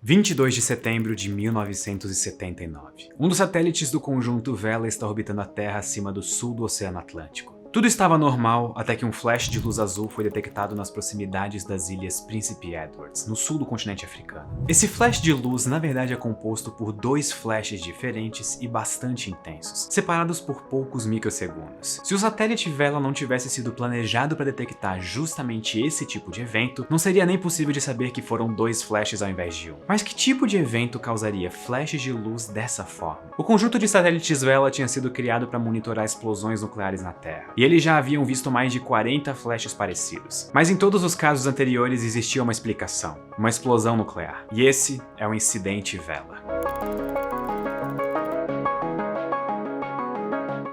22 de setembro de 1979. Um dos satélites do conjunto Vela está orbitando a Terra acima do sul do Oceano Atlântico. Tudo estava normal até que um flash de luz azul foi detectado nas proximidades das ilhas Príncipe Edwards, no sul do continente africano. Esse flash de luz, na verdade, é composto por dois flashes diferentes e bastante intensos, separados por poucos microsegundos. Se o satélite Vela não tivesse sido planejado para detectar justamente esse tipo de evento, não seria nem possível de saber que foram dois flashes ao invés de um. Mas que tipo de evento causaria flashes de luz dessa forma? O conjunto de satélites Vela tinha sido criado para monitorar explosões nucleares na Terra, e eles já haviam visto mais de 40 flashes parecidos. Mas em todos os casos anteriores existia uma explicação: uma explosão nuclear. E esse é o incidente Vela.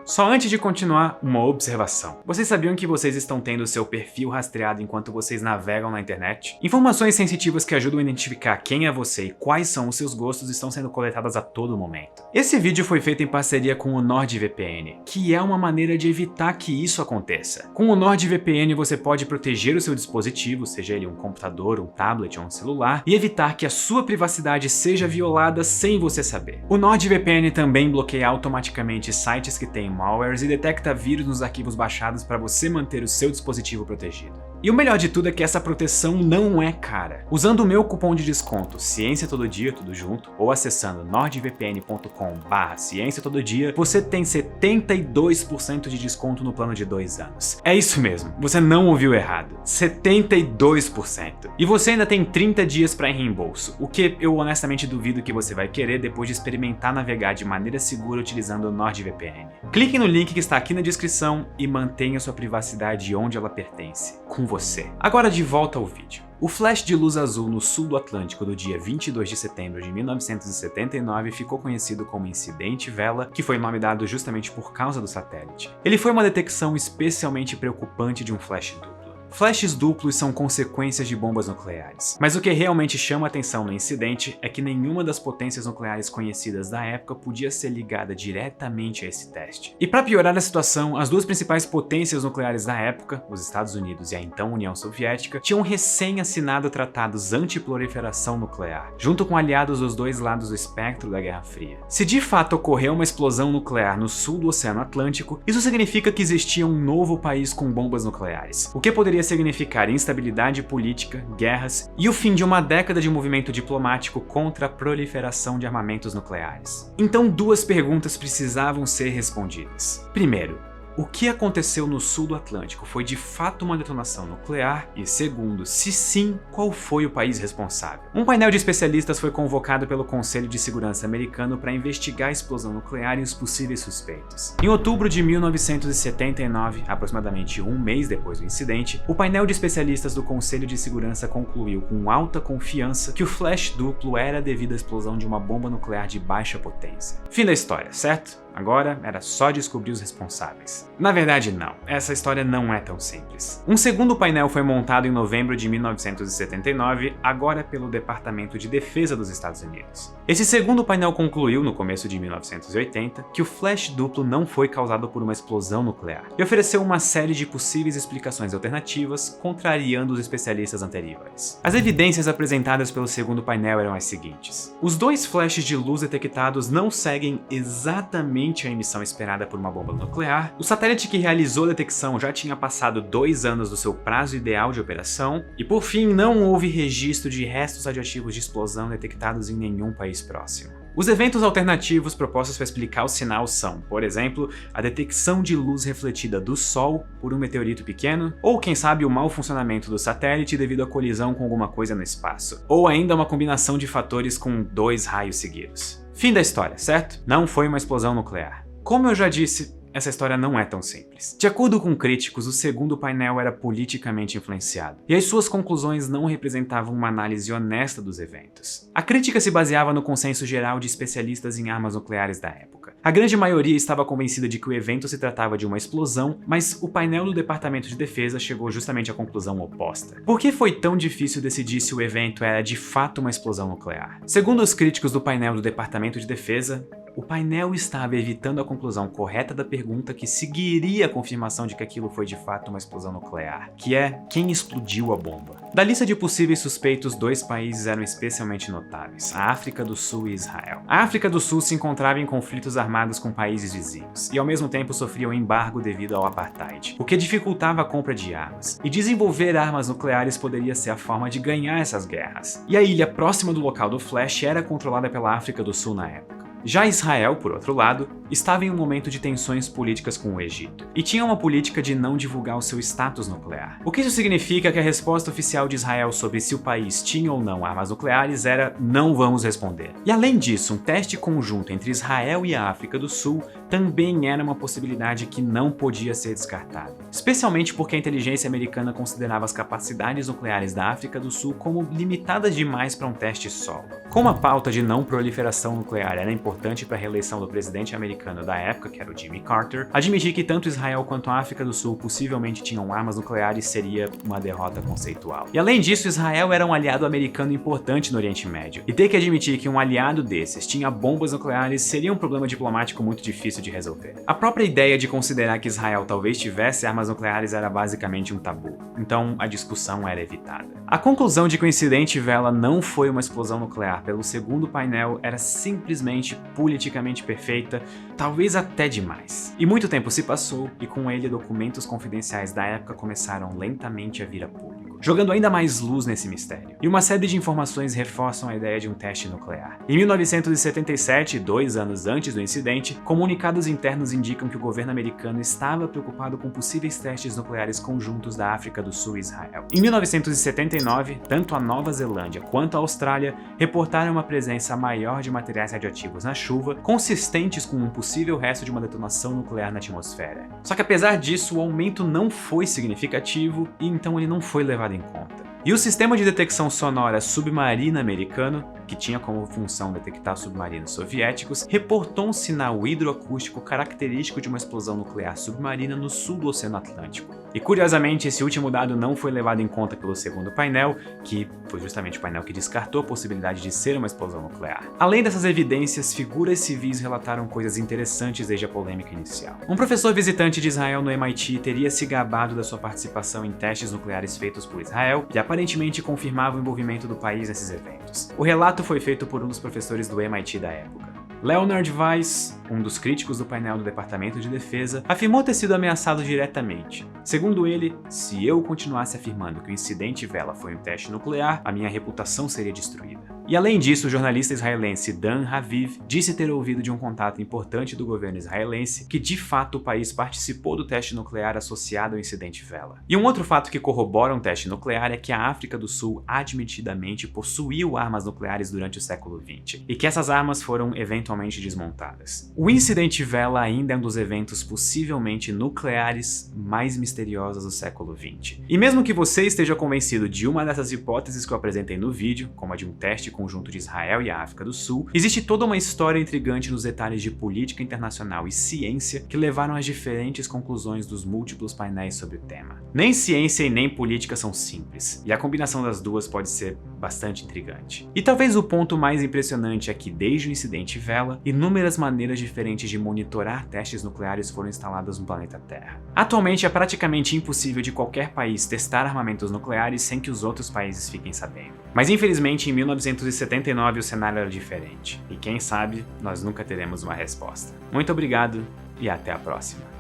Só antes de continuar, uma observação. Vocês sabiam que vocês estão tendo seu perfil rastreado enquanto vocês navegam na internet? Informações sensitivas que ajudam a identificar quem é você e quais são os seus gostos estão sendo coletadas a todo momento. Esse vídeo foi feito em parceria com o NordVPN, que é uma maneira de evitar que isso aconteça. Com o NordVPN você pode proteger o seu dispositivo, seja ele um computador, um tablet ou um celular, e evitar que a sua privacidade seja violada sem você saber. O NordVPN também bloqueia automaticamente sites que têm malwares e detecta vírus nos arquivos baixados para você manter o seu dispositivo protegido. E o melhor de tudo é que essa proteção não é cara. Usando o meu cupom de desconto Ciência Todo Dia, tudo junto, ou acessando nordvpn.com/ciência todo dia, você tem 72% de desconto no plano de 2 anos. É isso mesmo, você não ouviu errado, 72%. E você ainda tem 30 dias para reembolso, o que eu honestamente duvido que você vai querer depois de experimentar navegar de maneira segura utilizando o NordVPN. Clique no link que está aqui na descrição e mantenha sua privacidade onde ela pertence, com você. Agora de volta ao vídeo. O flash de luz azul no sul do Atlântico do dia 22 de setembro de 1979 ficou conhecido como Incidente Vela, que foi o nome dado justamente por causa do satélite. Ele foi uma detecção especialmente preocupante de um flash duplo. Flashes duplos são consequências de bombas nucleares, mas o que realmente chama a atenção no incidente é que nenhuma das potências nucleares conhecidas da época podia ser ligada diretamente a esse teste. E para piorar a situação, as duas principais potências nucleares da época, os Estados Unidos e a então União Soviética, tinham recém assinado tratados anti-proliferação nuclear, junto com aliados dos dois lados do espectro da Guerra Fria. Se de fato ocorreu uma explosão nuclear no sul do Oceano Atlântico, isso significa que existia um novo país com bombas nucleares, o que poderia significar instabilidade política, guerras e o fim de uma década de movimento diplomático contra a proliferação de armamentos nucleares. Então, duas perguntas precisavam ser respondidas. Primeiro, o que aconteceu no sul do Atlântico foi de fato uma detonação nuclear? E segundo, se sim, qual foi o país responsável? Um painel de especialistas foi convocado pelo Conselho de Segurança americano para investigar a explosão nuclear e os possíveis suspeitos. Em outubro de 1979, aproximadamente um mês depois do incidente, o painel de especialistas do Conselho de Segurança concluiu com alta confiança que o flash duplo era devido à explosão de uma bomba nuclear de baixa potência. Fim da história, certo? Agora era só descobrir os responsáveis. Na verdade, não. Essa história não é tão simples. Um segundo painel foi montado em novembro de 1979, agora pelo Departamento de Defesa dos Estados Unidos. Esse segundo painel concluiu, no começo de 1980, que o flash duplo não foi causado por uma explosão nuclear, e ofereceu uma série de possíveis explicações alternativas, contrariando os especialistas anteriores. As evidências apresentadas pelo segundo painel eram as seguintes: os dois flashes de luz detectados não seguem exatamente a emissão esperada por uma bomba nuclear, o satélite que realizou a detecção já tinha passado 2 anos do seu prazo ideal de operação, e por fim não houve registro de restos radioativos de explosão detectados em nenhum país próximo. Os eventos alternativos propostos para explicar o sinal são, por exemplo, a detecção de luz refletida do Sol por um meteorito pequeno, ou quem sabe o mau funcionamento do satélite devido à colisão com alguma coisa no espaço, ou ainda uma combinação de fatores com 2 raios seguidos. Fim da história, certo? Não foi uma explosão nuclear. Como eu já disse, essa história não é tão simples. De acordo com críticos, o segundo painel era politicamente influenciado, e as suas conclusões não representavam uma análise honesta dos eventos. A crítica se baseava no consenso geral de especialistas em armas nucleares da época. A grande maioria estava convencida de que o evento se tratava de uma explosão, mas o painel do Departamento de Defesa chegou justamente à conclusão oposta. Por que foi tão difícil decidir se o evento era de fato uma explosão nuclear? Segundo os críticos do painel do Departamento de Defesa, O painel estava evitando a conclusão correta da pergunta que seguiria a confirmação de que aquilo foi de fato uma explosão nuclear, que é quem explodiu a bomba. Da lista de possíveis suspeitos, 2 países eram especialmente notáveis: a África do Sul e Israel. A África do Sul se encontrava em conflitos armados com países vizinhos e ao mesmo tempo sofria um embargo devido ao apartheid, o que dificultava a compra de armas. E desenvolver armas nucleares poderia ser a forma de ganhar essas guerras. E a ilha próxima do local do flash era controlada pela África do Sul na época. Já Israel, por outro lado, estava em um momento de tensões políticas com o Egito, e tinha uma política de não divulgar o seu status nuclear. O que isso significa é que a resposta oficial de Israel sobre se o país tinha ou não armas nucleares era "não vamos responder". E além disso, um teste conjunto entre Israel e a África do Sul também era uma possibilidade que não podia ser descartada, especialmente porque a inteligência americana considerava as capacidades nucleares da África do Sul como limitadas demais para um teste solo. Como a pauta de não proliferação nuclear era importante para a reeleição do presidente americano da época, que era o Jimmy Carter, admitir que tanto Israel quanto a África do Sul possivelmente tinham armas nucleares seria uma derrota conceitual. E além disso, Israel era um aliado americano importante no Oriente Médio, e ter que admitir que um aliado desses tinha bombas nucleares seria um problema diplomático muito difícil de resolver. A própria ideia de considerar que Israel talvez tivesse armas nucleares era basicamente um tabu, então a discussão era evitada. A conclusão de que o incidente Vela não foi uma explosão nuclear pelo segundo painel era simplesmente politicamente perfeita, talvez até demais. E muito tempo se passou, e com ele documentos confidenciais da época começaram lentamente a vir a público, jogando ainda mais luz nesse mistério. E uma série de informações reforçam a ideia de um teste nuclear. Em 1977, 2 anos antes do incidente, comunicados internos indicam que o governo americano estava preocupado com possíveis testes nucleares conjuntos da África do Sul e Israel. Em 1979, tanto a Nova Zelândia quanto a Austrália reportaram uma presença maior de materiais radioativos na chuva, consistentes com um possível resto de uma detonação nuclear na atmosfera. Só que apesar disso, o aumento não foi significativo e então ele não foi levado em conta. E o sistema de detecção sonora submarina americano, que tinha como função detectar submarinos soviéticos, reportou um sinal hidroacústico característico de uma explosão nuclear submarina no sul do Oceano Atlântico. E curiosamente, esse último dado não foi levado em conta pelo segundo painel, que foi justamente o painel que descartou a possibilidade de ser uma explosão nuclear. Além dessas evidências, figuras civis relataram coisas interessantes desde a polêmica inicial. Um professor visitante de Israel no MIT teria se gabado da sua participação em testes nucleares feitos por Israel e aparentemente confirmava o envolvimento do país nesses eventos. O relato foi feito por um dos professores do MIT da época. Leonard Weiss, um dos críticos do painel do Departamento de Defesa, afirmou ter sido ameaçado diretamente. Segundo ele, se eu continuasse afirmando que o incidente Vela foi um teste nuclear, a minha reputação seria destruída. E além disso, o jornalista israelense Dan Haviv disse ter ouvido de um contato importante do governo israelense que de fato o país participou do teste nuclear associado ao incidente Vela. E um outro fato que corrobora um teste nuclear é que a África do Sul admitidamente possuiu armas nucleares durante o século XX, e que essas armas foram eventualmente desmontadas. O incidente Vela ainda é um dos eventos possivelmente nucleares mais misteriosos do século XX. E mesmo que você esteja convencido de uma dessas hipóteses que eu apresentei no vídeo, como a de um teste conjunto de Israel e a África do Sul, existe toda uma história intrigante nos detalhes de política internacional e ciência que levaram às diferentes conclusões dos múltiplos painéis sobre o tema. Nem ciência e nem política são simples, e a combinação das duas pode ser bastante intrigante. E talvez o ponto mais impressionante é que, desde o incidente Vela, inúmeras maneiras diferentes de monitorar testes nucleares foram instaladas no planeta Terra. Atualmente é praticamente impossível de qualquer país testar armamentos nucleares sem que os outros países fiquem sabendo. Mas infelizmente em 1979 o cenário era diferente, e quem sabe nós nunca teremos uma resposta. Muito obrigado e até a próxima.